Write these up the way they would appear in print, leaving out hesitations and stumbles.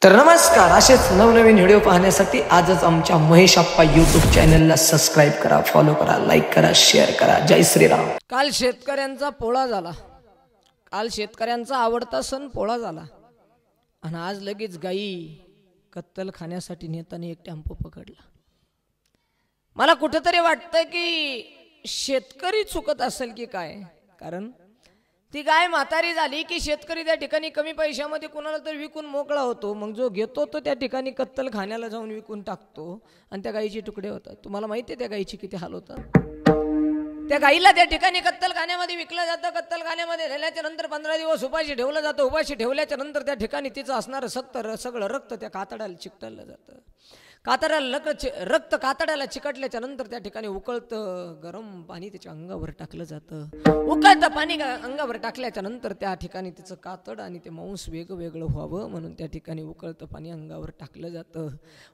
तर नमस्कार, असेच नवनवीन व्हिडिओ पाहण्यासाठी आजच आमच्या महेश आप्पा यूट्यूब चॅनलला सबस्क्राईब करा, फॉलो करा, लाईक करा, शेअर करा. जय श्रीराम. काल शेतकऱ्यांचा पोळा झाला. काल शेतकऱ्यांचा आवडता सण पोळा झाला आणि आज लगेच गाई कत्तल खाण्यासाठी नेताना एक टेम्पो पकडला. मला कुठेतरी वाटतं की शेतकरी चुकत असेल की काय, कारण ती गाय म्हातारी झाली की शेतकरी त्या ठिकाणी कमी पैशामध्ये कुणाला तर विकून मोकळा होतो. मग जो घेतो तो त्या ठिकाणी कत्तल खाण्याला जाऊन विकून टाकतो आणि त्या गायीचे तुकडे होतात. तुम्हाला माहिती आहे त्या गायीची किती हाल होतात. त्या गाईला त्या ठिकाणी कत्तल खाण्यामध्ये विकलं जातं. कत्तल खाण्यामध्ये नेल्याच्या नंतर 15 दिवस उपाशी ठेवलं जातं. उपाशी ठेवल्याच्या नंतर त्या ठिकाणी तिचं असणारं सगळं रक्त त्या कातड्याला चिकटलं जातं. कातड्याला रक्त कातड्याला चिकटल्याच्या नंतर त्या ठिकाणी उकळतं गरम पाणी त्याच्या अंगावर टाकलं जातं. उकळतं पाणी अंगावर टाकल्याच्या नंतर त्या ठिकाणी तिचं कातड आणि ते मांस वेगवेगळं व्हावं म्हणून त्या ठिकाणी उकळतं पाणी अंगावर टाकलं जातं.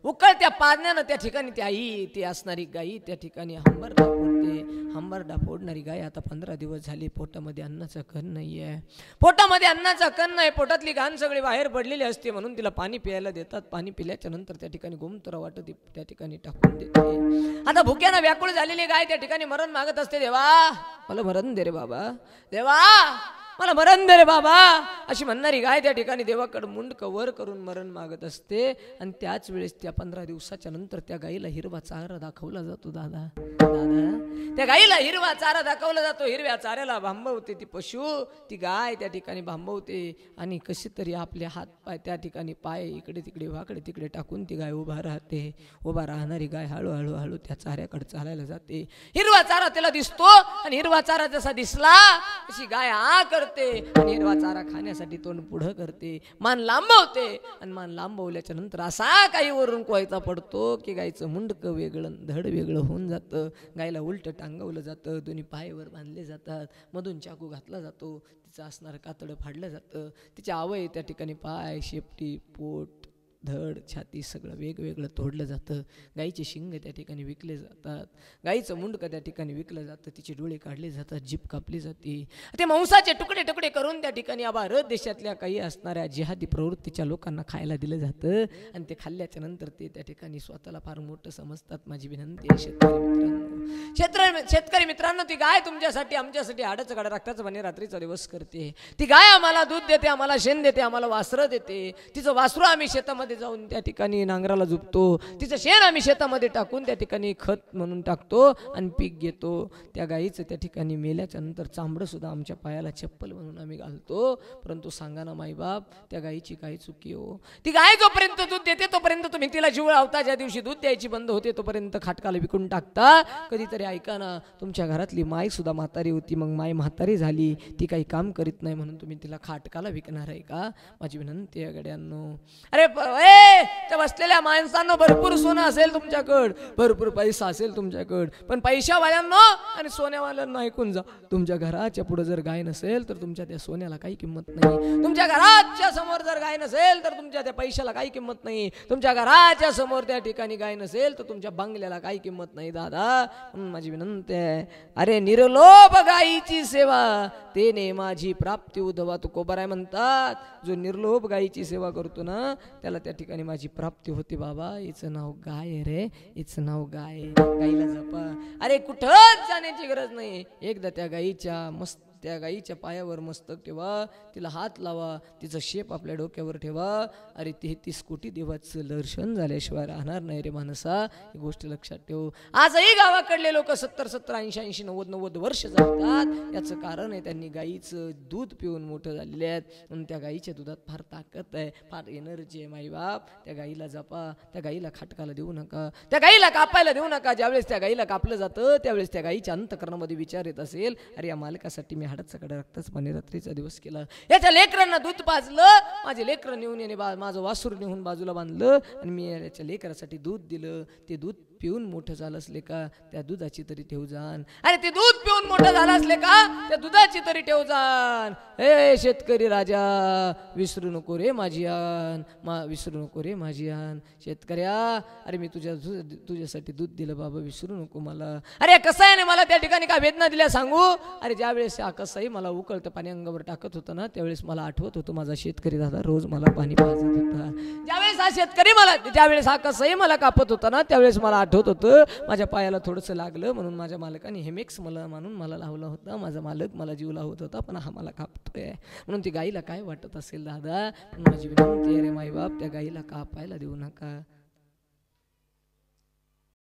उकळत्या पाण्यानं त्या ठिकाणी ती असणारी गाई त्या ठिकाणी हंबरडा फोडते. हंबरडा फोडणारी गाय आता 15 दिवस झाली पोटामध्ये अन्नाचा कण नाही आहे. पोटामध्ये अन्नाचा कण नाही. पोटातली घाण सगळी बाहेर पडलेली असते म्हणून तिला पाणी प्यायला देतात. पाणी पिल्याच्या नंतर त्या ठिकाणी गोमूत्र वाटत त्या ठिकाणी टाकून देते. आता भुक्यानं व्याकुळ झालेली गाय त्या ठिकाणी मरण मागत असते. देवा मला मरण दे रे बाबा, देवा मला मरण दे रे बाबा अशी म्हणणारी गाय त्या ठिकाणी देवाकडे मुंडकं वर करून मरण मागत असते. आणि त्याच वेळेस त्या 15 दिवसाच्या नंतर त्या गाईला हिरवा चारा दाखवला जातो. दादा त्या गाईला हिरवा चारा दाखवला जातो. हिरव्या चाऱ्याला भांबवते ती पशु, ती गाय त्या ठिकाणी भांबवते आणि कशी तरी आपले हात पाय त्या ठिकाणी पाय इकडे तिकडे वाकडे तिकडे टाकून ती गाय उभा राहते. उभा राहणारी गाय हळूहळू हळू त्या चाऱ्याकडे चालायला जाते. हिरवा चारा त्याला दिसतो आणि हिरवा चारा जसा दिसला अशी गाय आ करते आणि हिरवा चारा खाण्यासाठी तोंड पुढं करते. मान लांबवते आणि मान लांबवल्याच्या नंतर असा काही वरून कोयता पडतो की गायचं मुंडकं वेगळं धड वेगळं होऊन जातं. गायला उलट टांगवलं जातं. दोन्ही पायवर बांधले जातात. मधून चाकू घातला जातो. तिचं असणारं कातडं फाडलं जातं. तिच्या अवयव त्या ठिकाणी पाय, शेपटी, पोट, धड, छाती सगळं वेगवेगळं तोडलं जातं. गाईचे शिंग त्या ठिकाणी विकले जातात. गाईचं मुंडकं त्या ठिकाणी विकलं जातं. तिचे डोळे काढले जातात. जीभ कापली जाते. ते मांसाचे तुकडे तुकडे करून त्या ठिकाणी भारत देशातल्या काही असणाऱ्या जिहादी प्रवृत्तीच्या लोकांना खायला दिलं जातं. आणि ते खाल्ल्याच्या नंतर ते त्या ठिकाणी स्वतःला फार मोठं समजतात. माझी विनंती आहे शेतकरी मित्रांनो, ती गाय तुमच्यासाठी आमच्यासाठी हाडाचं काढा रक्ताचं पाणी रात्रीचा दिवस करते. ती गाय आम्हाला दूध देते, आम्हाला शेण देते, आम्हाला वासरं देते. तिचं वासरू आम्ही शेतामध्ये जाऊन त्या ठिकाणी नांगराला झुपतो. तिचं शेण आम्ही शेतामध्ये टाकून त्या ठिकाणी खत म्हणून टाकतो आणि पीक घेतो. त्या गाईचं त्या ठिकाणी मेल्याच्या नंतर चांबडं सुद्धा आमच्या पायाला चप्पल म्हणून आम्ही घालतो. परंतु सांगा ना माईबाप, त्या गाईची काय चुकी हो? ती गाय जोपर्यंत दूध देते तोपर्यंत तुम्ही तिला जीव लावता. ज्या दिवशी दूध द्यायची बंद होते तोपर्यंत खाटकाला विकून टाकता. कधीतरी ऐका ना, तुमच्या घरातली माय सुद्धा म्हातारी होती. मग माय म्हातारी झाली, ती काही काम करीत नाही म्हणून तुम्ही तिला खाटकाला विकणार आहे का? माझी विनंती आहे गड्यांनो. अरे त्या बसलेल्या माणसांना भरपूर सोनं असेल तुमच्याकडं, भरपूर पैसा असेल तुमच्याकडं, पण पैशावाल्यांना आणि सोन्यावाल्यांना ऐकून जा. तुमच्या घराच्या पुढे जर गाय नसेल तर तुमच्या त्या सोन्याला काही किंमत नाही. तुमच्या घराच्या समोर जर गाय नसेल तर तुमच्या त्या पैशाला काही किंमत नाही. तुमच्या घराच्या समोर त्या ठिकाणी गाय नसेल तर तुमच्या बंगल्याला काही किंमत नाही. दादा माझी विनंती आहे, अरे निर्लोभ गायीची सेवा तेने माझी प्राप्ती उधवा तुकोबाराय म्हणतात. जो निर्लोभ गायीची सेवा करतो ना त्याला त्या ठिकाणी माझी प्राप्ती होते. बाबा हिचं नाव गाय रे, हिचं नाव गाय. गाईला जपा. अरे कुठंच जाण्याची गरज नाही. एकदा त्या गाईच्या पायावर मस्तक ठेवा, तिला हात लावा, तिचा शेप आपल्या डोक्यावर ठेवा. अरे 33 कोटी देवाचं दर्शन झाल्याशिवाय राहणार नाही रे माणसा. ही गोष्ट लक्षात ठेव. आजही गावाकडले लोक 70-70, 80-80, 90-90 वर्ष जगतात. याचं कारण आहे त्यांनी गाईचं दूध पिऊन मोठं झालेले आहेत. आणि त्या गाईच्या दुधात फार ताकद आहे, फार एनर्जी आहे. माईबाप त्या गाईला जपा. त्या गाईला खाटकाला देऊ नका. त्या गाईला कापायला देऊ नका. ज्यावेळेस त्या गाईला कापलं जातं त्यावेळेस त्या गाईच्या अंतःकरणामध्ये विचार येत असेल, अरे या मालकासाठी मी हाडाचं कडे रक्ताचं पाणी रात्रीचा दिवस केला. याच्या लेकरांना दूध पाजलं, माझे लेकरं नेऊन याने माझं वासूर नेऊन बाजूला बांधलं आणि मी याच्या लेकरासाठी दूध दिलं. ते दूध पिऊन मोठं झालं असले का त्या दुधाची तरी ठेव जाण. अरे ते दूध पिऊन मोठं झालं असले का त्या दुधाची तरी ठेव जाण. हे शेतकरी राजा विसरू नको रे माझी आन, विसरू नको रे माझी आन. शेतकऱ्या अरे मी तुझ्यासाठी दूध दिलं बाबा, विसरू नको मला. अरे कसाईने मला त्या ठिकाणी काय वेदना दिल्या सांगू? अरे ज्यावेळेस कसाई मला उकळतं पाणी अंगावर टाकत होतं ना त्यावेळेस मला आठवत होतं माझा शेतकरी दादा रोज मला पाणी पाजत होता. शेतकरी मला ज्यावेळेस हा कसंही मला कापत होता ना त्यावेळेस मला आठवत होतं माझ्या पायाला थोडंसं लागलं म्हणून माझ्या मालकाने हेमेक्स मला म्हणून मला लावला होता. माझा मालक मला जीव लावत होता पण हा मला कापतोय म्हणून ती गाईला काय वाटत असेल दादा. माझी विनंती आहे रे माईबाप त्या गाईला कापायला देऊ नका.